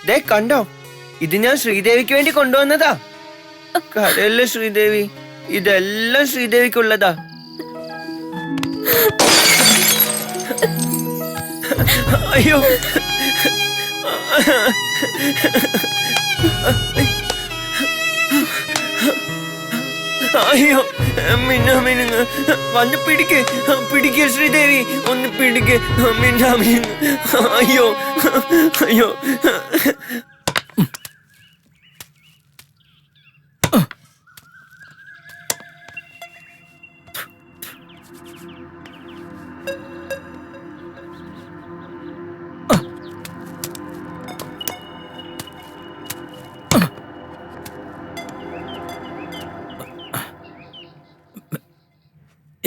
ദേ കണ്ടോ, ഇത് ഞാൻ ശ്രീദേവിക്ക് വേണ്ടി കൊണ്ടുവന്നതാ. കരയല്ലേ ശ്രീദേവി, ഇതെല്ലാം ശ്രീദേവിക്കുള്ളതാ. അയ്യോ, അയ്യോ, മിന്നാമിനുങ്ങ വന്ന് പിടിക്ക് ശ്രീദേവി, ഒന്ന് പിടിക്ക് മിന്നാമിനുങ്ങ. അയ്യോ അയ്യോ.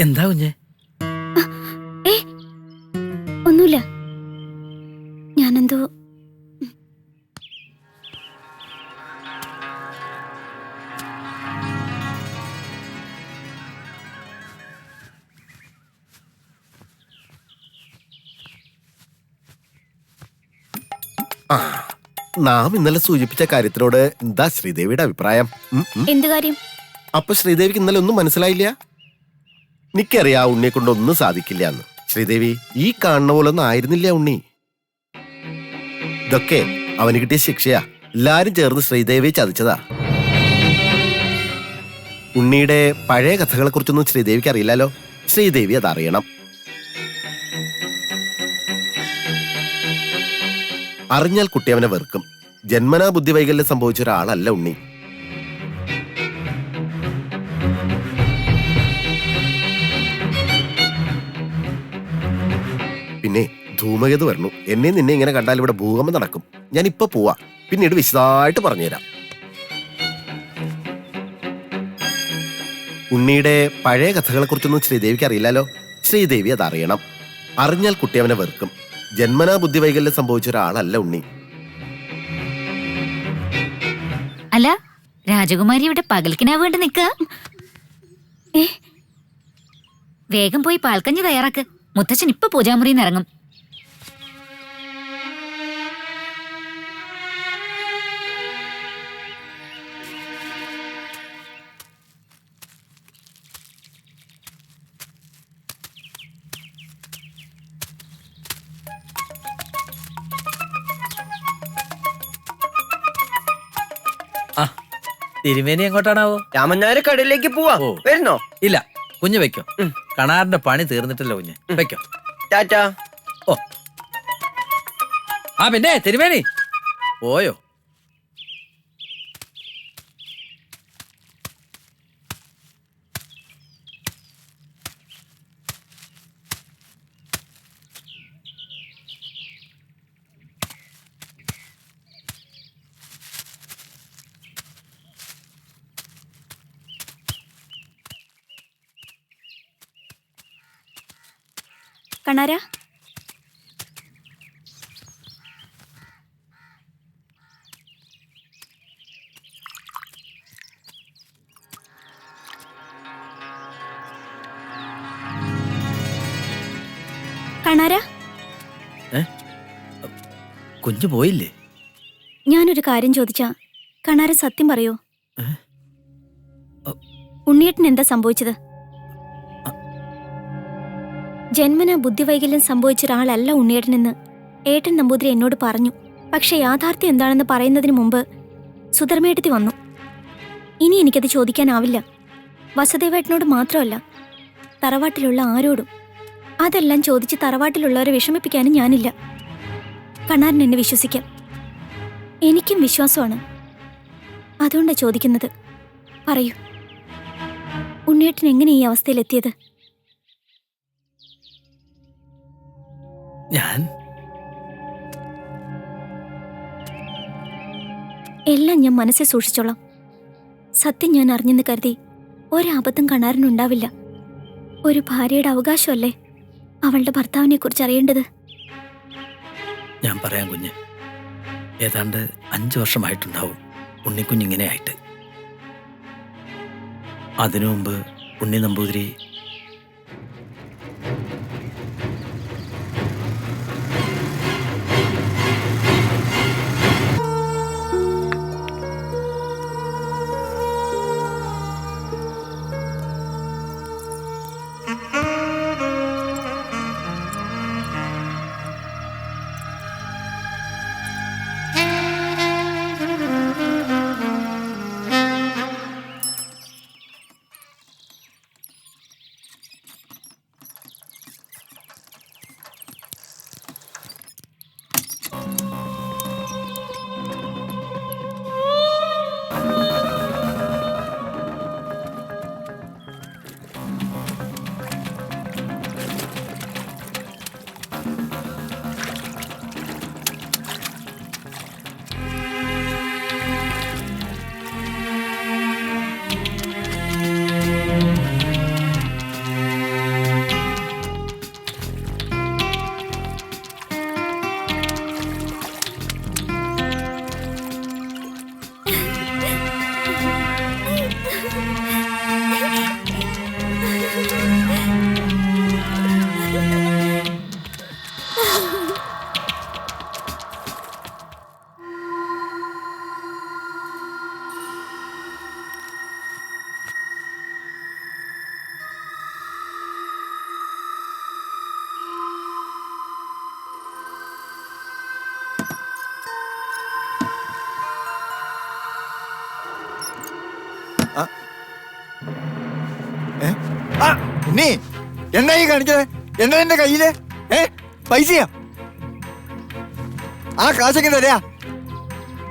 എന്താ കുഞ്ഞെ? ഒന്നുമില്ല, ഞാനെന്തോ നാം ഇന്നലെ സൂചിപ്പിച്ച കാര്യത്തിനോട് എന്താ ശ്രീദേവിയുടെ അഭിപ്രായം? എന്ത് കാര്യം? അപ്പൊ ശ്രീദേവിക്ക് ഇന്നലെ ഒന്നും മനസ്സിലായില്ല? എനിക്കറിയാം ഉണ്ണിയെ കൊണ്ട് ഒന്നും സാധിക്കില്ല എന്ന്. ശ്രീദേവി, ഈ കാണുന്ന പോലെ ഒന്നും ആയിരുന്നില്ല ഉണ്ണി. ഇതൊക്കെ അവന് കിട്ടിയ ശിക്ഷയാ. എല്ലാരും ചേർന്ന് ശ്രീദേവിയെ ചതിച്ചതാ. ഉണ്ണിയുടെ പഴയ കഥകളെ കുറിച്ചൊന്നും ശ്രീദേവിക്ക് അറിയില്ലല്ലോ. ശ്രീദേവി അതറിയണം. അറിഞ്ഞാൽ കുട്ടി അവനെ വെറുക്കും. ജന്മനാ ബുദ്ധിവൈകല്യം സംഭവിച്ച ഒരാളല്ല ഉണ്ണി. പിന്നെ ധൂമകേതു വരണു. എന്നെ നിന്നെ ഇങ്ങനെ കണ്ടാൽ ഇവിടെ ഭൂകമ്പം നടക്കും. ഞാൻ ഇപ്പൊ പോവാ, പിന്നീട് വിശദമായിട്ട് പറഞ്ഞുതരാം. ഉണ്ണിയുടെ പഴയ കഥകളെ കുറിച്ചൊന്നും ശ്രീദേവിക്ക് അറിയില്ലല്ലോ. ശ്രീദേവി അതറിയണം. അറിഞ്ഞാൽ കുട്ടി അവനെ വെറുക്കും. ജന്മനാ ബുദ്ധിവൈകല്യം സംഭവിച്ച ഒരാളല്ല ഉണ്ണി. അല്ല, രാജകുമാരി ഇവിടെ പകൽക്കിനാ വേണ്ടി നിക്ക. വേഗം പോയി പാൽക്കഞ്ഞി തയ്യാറാക്ക്. മുത്തച്ഛൻ ഇപ്പൊ പൂജാമുറിയിൽ നിന്ന് ഇറങ്ങും. തിരുമേനി എങ്ങോട്ടാണാവോ? രാമനായർ കടയിലേക്ക് പോവാ. വരുന്നോ? ഇല്ല, കുഞ്ഞ് വെക്കോ. കണാറിന്റെ പണി തീർന്നിട്ടല്ലോ കുഞ്ഞ്. വെക്കോ. ടാറ്റാ. ഓ, പിന്നെ തിരുമേനി പോയോ? കണാര, കണാര, കുഞ്ഞു പോയില്ലേ? ഞാനൊരു കാര്യം ചോദിച്ചാ കണാര സത്യം പറയോ? ഉണ്ണിയേട്ടൻ എന്താ സംഭവിച്ചത്? ജന്മനാ ബുദ്ധിവൈകല്യം സംഭവിച്ച ഒരാളല്ല ഉണ്ണിയേട്ടനെന്ന് ഏട്ടൻ നമ്പൂതിരി എന്നോട് പറഞ്ഞു. പക്ഷെ യാഥാർത്ഥ്യം എന്താണെന്ന് പറയുന്നതിന് മുമ്പ് സുധർമ്മേട്ടത്തി വന്നു. ഇനി എനിക്കത് ചോദിക്കാനാവില്ല. വസുദേവേട്ടനോട് മാത്രമല്ല, തറവാട്ടിലുള്ള ആരോടും. അതെല്ലാം ചോദിച്ച് തറവാട്ടിലുള്ളവരെ വിഷമിപ്പിക്കാനും ഞാനില്ല. കണാരൻ എന്നെ വിശ്വസിക്കാം. എനിക്കും വിശ്വാസമാണ്. അതുകൊണ്ടാണ് ചോദിക്കുന്നത്. പറയൂ, ഉണ്ണിയേട്ടൻ എങ്ങനെ ഈ അവസ്ഥയിലെത്തിയത്? എല്ലാം ഞാൻ മനസ്സിൽ സൂക്ഷിച്ചോളാം. സത്യം ഞാൻ അറിഞ്ഞെന്ന് കരുതി ഒരബദ്ധം കണാരനുണ്ടാവില്ല. ഒരു ഭാര്യയുടെ അവകാശമല്ലേ അവളുടെ ഭർത്താവിനെ കുറിച്ച് അറിയേണ്ടത്. ഞാൻ പറയാം കുഞ്ഞ്. ഏതാണ്ട് 5 വർഷമായിട്ടുണ്ടാവും ഉണ്ണിക്കുഞ്ഞിങ്ങനെ ആയിട്ട്. അതിനു മുമ്പ് ഉണ്ണി നമ്പൂതിരി നീ എന്താ ഈ കാണിച്ചത്? എന്താ എന്റെ കയ്യില്? പൈസയാ? ആ കാശൊക്കെ തരാ.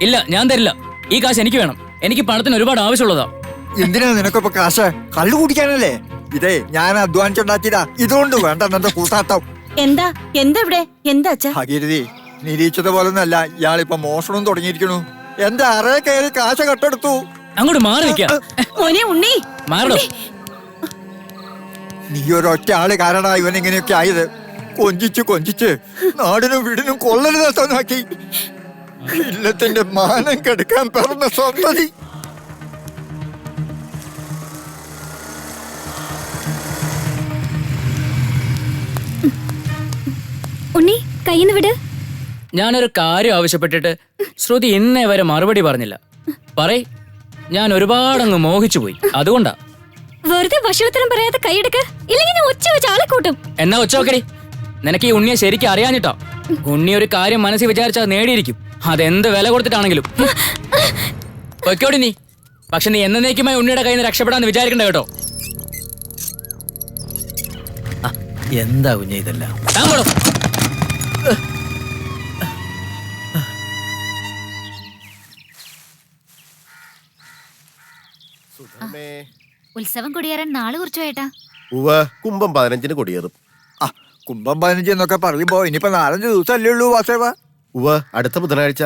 ഇല്ല, ഞാൻ തരില്ല. ഈ കാശ് എനിക്ക് വേണം. എനിക്ക് പണത്തിന് ഒരുപാട് ആവശ്യമുള്ളതാ. എന്തിനാ നിനക്കിപ്പോ കാശ്? കള്ളു കുടിക്കാനല്ലേ? ഇതേ ഞാൻ അധ്വാനിച്ചുണ്ടാക്കിയതാ. ഇതുകൊണ്ട് വേണ്ട എന്റെ കൂട്ടാട്ടം. എന്താ ഇവിടെ എന്താ അച്ഛാ? ഭഗീരഥി, നിരീക്ഷിച്ച പോലൊന്നല്ല, ഇയാളിപ്പോ മോഷണം തുടങ്ങിയിരിക്കണു. എന്റെ അറേ കയറി കാശ് കട്ടെടുത്തു. അങ്ങോട്ട് മാറി നിൽക്കാം. മോനെ ഉണ്ണി, മാറണോ? നീ ഒരൊറ്റ ആള് കാരണ ഇവൻ ഇങ്ങനെയൊക്കെ ആയത്. കൊഞ്ചിച്ച് നാടിനും വീടിനും കൊള്ളരുതാക്കി. ഇല്ലത്തിന്റെ മാനം കെടുക്കാൻ പിറന്ന സന്തതി. ഉണ്ണി കയ്യിന്ന് വിട്. ഞാനൊരു കാര്യം ആവശ്യപ്പെട്ടിട്ട് ശ്രുതി ഇന്നേ വരെ മറുപടി പറഞ്ഞില്ല. പറയ്, ഞാൻ ഒരുപാടങ്ങ് മോഹിച്ചു പോയി. അതുകൊണ്ടാ. വെറുതെ ഭക്ഷണത്തിനും പറയാതെ കൈയെടുക്ക്, ഇല്ലെങ്കിൽ ഞാൻ ഒച്ച വെച്ച് ആളെ കൂട്ടും. എന്നാ ഒച്ച നോക്കടി. നിനക്ക് ഈ ഉണ്ണിയെ ശരിക്കും അറിയാഞ്ഞിട്ടോ. ഉണ്ണി ഒരു കാര്യം മനസ്സിൽ വിചാരിച്ചാൽ നേടിയിരിക്കും, അതെന്ത് വില കൊടുത്തിട്ടാണെങ്കിലും. പൊയ്ക്കോടി നീ. പക്ഷെ നീ എന്നേക്കുമായി ഉണ്ണിയുടെ കയ്യിൽ നിന്ന് രക്ഷപ്പെടാന്ന് വിചാരിക്കണ്ട കേട്ടോ. എന്താ കുഞ്ഞെ ഇതെല്ലാം? താൻ പോടോ. ഉത്സവം കൊടിയേറാൻ നാളെ കുറിച്ചു ഏട്ടാ. കുംഭം 15 കൊടിയേറും. കുംഭം 15 എന്നൊക്കെ പറയുമ്പോ ഇനിയിപ്പോ 4-5 ദിവസമല്ലേ ഉള്ളൂ വാസേവ. അടുത്ത ബുധനാഴ്ച.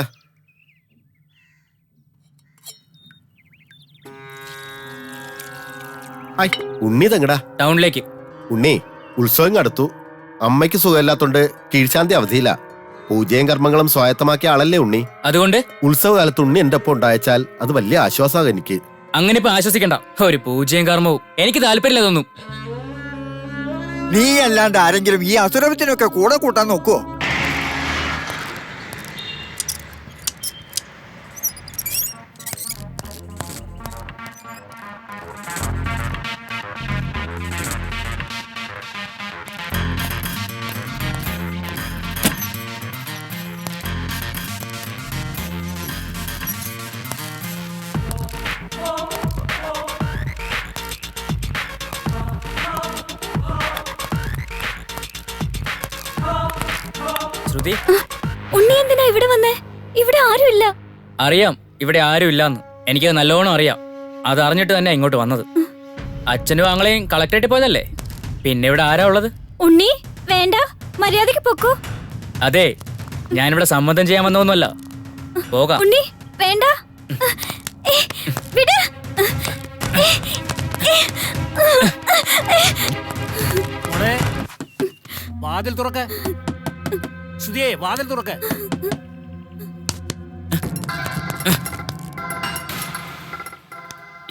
ഉണ്ണി തെങ്ങടാ? ടൗണിലേക്ക്. ഉണ്ണി, ഉത്സവം അടുത്തു. അമ്മയ്ക്ക് സുഖമില്ലാത്തോണ്ട് കീഴ്ശാന്തി അവധിയില്ല. പൂജയും കർമ്മങ്ങളും സ്വായത്തമാക്കിയ ആളല്ലേ ഉണ്ണി. അതുകൊണ്ട് ഉത്സവകാലത്ത് ഉണ്ണി എന്റെ ഒപ്പം ഉണ്ടായച്ചാൽ അത് വലിയ ആശ്വാസമാണ് എനിക്ക്. അങ്ങനെ ഇപ്പൊ ആശ്വസിക്കണ്ട. ഒരു പൂജയും കർമ്മവും എനിക്ക് താല്പര്യമില്ല തോന്നും. നീ അല്ലാണ്ട് ആരെങ്കിലും ഈ അസുരത്തിനൊക്കെ കൂടെ കൂട്ടാൻ നോക്കുവോ? ശ്രുതി, ഉണ്ണി എന്തിനാ ഇവിടെ വന്നേ? ഇവിടെ ആരുമില്ല. അറിയാം ഇവിടെ ആരും ഇല്ലാന്ന്. എനിക്കത് നല്ലോണം അറിയാം. അത് അറിഞ്ഞിട്ട് തന്നെ ഇങ്ങോട്ട് വന്നത്. അച്ഛനും ആങ്ങളെയും കളക്ടറേറ്റ് പോയതല്ലേ, പിന്നെ ഇവിടെ ആരാ ഉള്ളത്? ഉണ്ണി വേണ്ട, മര്യാദക്ക് പൊക്കോ. അതെ, ഞാനിവിടെ സമ്മതം ചെയ്യാൻ വന്നൊന്നുമല്ല. പോകാം. ഉണ്ണി വേണ്ട, വിട്. വാതിൽ തുറക്ക. ശ്രുതിയെ, വാതിൽ തുറക്ക.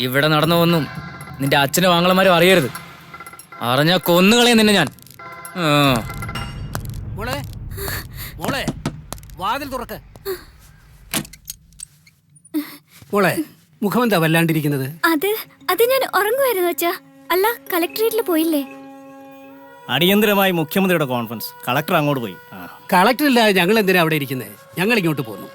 ഇവിടെ നടന്നതൊന്നും നിന്റെ അച്ഛനും ആങ്ങളമാരും അറിയരുത്. അറിഞ്ഞാ കൊന്നുകളയും നിന്നെ ഞാൻ. മോളെ, മോളെ, വാതിൽ തുറക്ക. മോളെ, മുഖമെന്താ വല്ലാണ്ടിരിക്കുന്നത്? അത് ഞാൻ ഉറങ്ങുമായിരുന്നു അച്ഛാ. അല്ല, കളക്ടറേറ്റിൽ പോയില്ലേ? അടിയന്തരമായി മുഖ്യമന്ത്രിയുടെ കോൺഫറൻസ്. കളക്ടർ അങ്ങോട്ട് പോയി. കളക്ടറില്ലാതെ ഞങ്ങൾ എന്തിനാ അവിടെ ഇരിക്കുന്നത്? ഞങ്ങൾ ഇങ്ങോട്ട് പോന്നു.